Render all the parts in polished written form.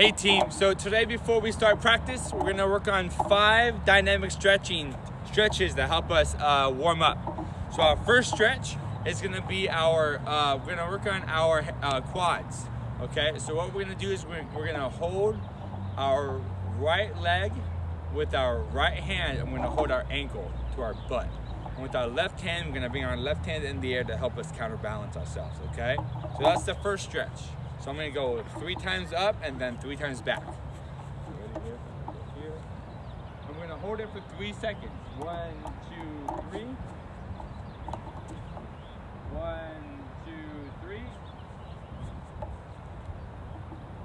Hey team, so today before we start practice, we're gonna work on 5 dynamic stretches that help us warm up. So our first stretch is gonna be we're gonna work on our quads, okay? So what we're gonna do is we're gonna hold our right leg with our right hand, and we're gonna hold our ankle to our butt. And with our left hand, we're gonna bring our left hand in the air to help us counterbalance ourselves, okay? So that's the first stretch. So I'm gonna go 3 times up and then 3 times back. Ready here. I'm gonna hold it for 3 seconds. 1, 2, 3. 1, 2, 3.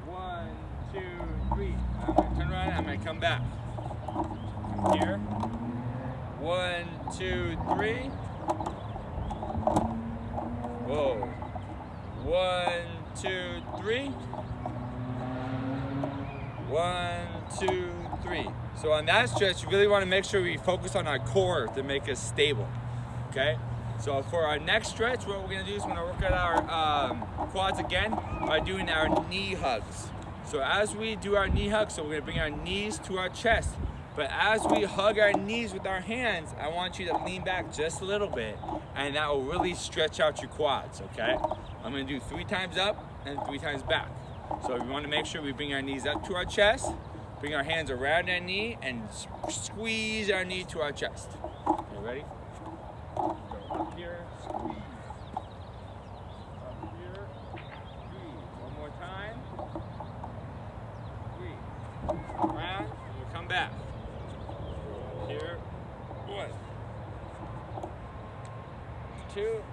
1, 2, 3. I'm gonna turn around and I'm gonna come back. From here. 1, 2, 3. Whoa. 1, 2, 3. 1, 2, 3. So on that stretch, you really want to make sure we focus on our core to make us stable. Okay? So for our next stretch, what we're going to do is we're going to work at our quads again by doing our knee hugs. So as we do our knee hugs, so we're going to bring our knees to our chest. But as we hug our knees with our hands, I want you to lean back just a little bit, and that will really stretch out your quads, okay? I'm gonna do 3 times up and 3 times back. So we wanna make sure we bring our knees up to our chest, bring our hands around our knee, and squeeze our knee to our chest. Okay, ready? Go up here, squeeze. Up here, squeeze. One more time. Squeeze. Around, and we'll come back. Here, 1, 2,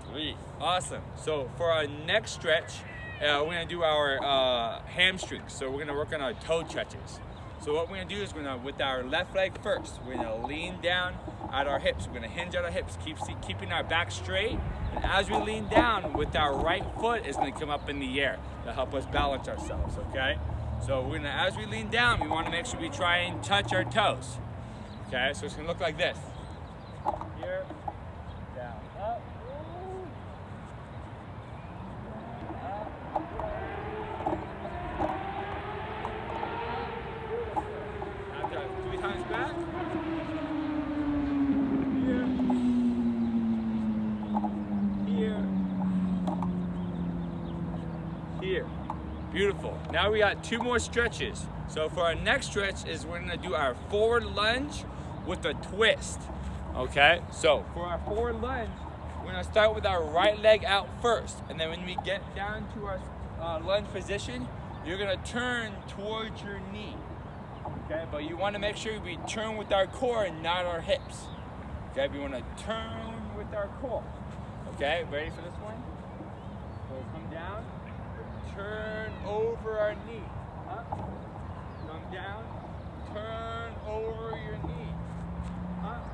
3. Awesome. So for our next stretch, we're gonna do our hamstrings. So we're gonna work on our toe touches. So what we're gonna do is we're gonna, with our left leg first, we're gonna lean down at our hips. We're gonna hinge at our hips, keeping our back straight. And as we lean down, with our right foot is gonna come up in the air to help us balance ourselves, okay? So we're gonna, as we lean down, we wanna make sure we try and touch our toes. Okay, so it's gonna look like this. Here, down, up, after 3 times back. Here. Beautiful. Now we got 2 more stretches. So for our next stretch is we're gonna do our forward lunge with a twist. Okay, so for our forward lunge, we're gonna start with our right leg out first. And then when we get down to our lunge position, you're gonna turn towards your knee. Okay, but you wanna make sure we turn with our core and not our hips. Okay, we wanna turn with our core. Okay, ready for this one? So come down. Turn over our knee, up, come down, turn over your knee, up,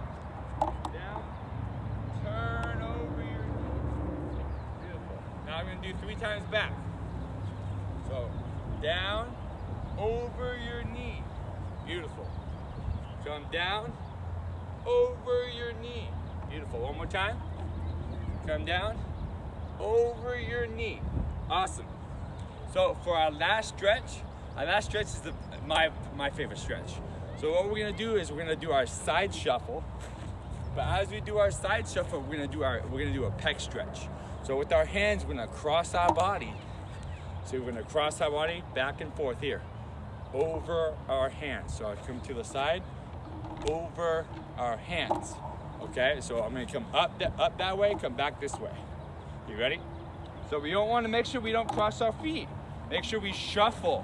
down, turn over your knee. Beautiful. Now I'm gonna do 3 times back. So, down, over your knee. Beautiful. Come down, over your knee. Beautiful. One more time. Come down, over your knee. Awesome. So for our last stretch is my favorite stretch. So what we're gonna do is we're gonna do our side shuffle. But as we do our side shuffle, we're gonna do a pec stretch. So with our hands, we're gonna cross our body. So we're gonna cross our body back and forth here, over our hands. So I come to the side, over our hands. Okay, so I'm gonna come up that way, come back this way. You ready? So we don't want to make sure we don't cross our feet. Make sure we shuffle,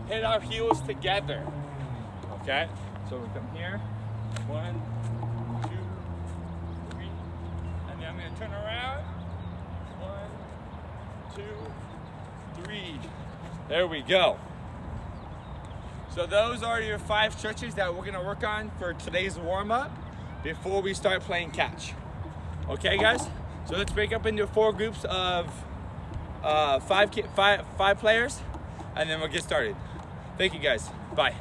hit our heels together. Okay, so we come here, 1, 2, 3, and then I'm gonna turn around, 1, 2, 3. There we go. So those are your 5 stretches that we're gonna work on for today's warm up before we start playing catch. Okay, guys? So let's break up into 4 groups of 5 players, and then we'll get started. Thank you guys. Bye.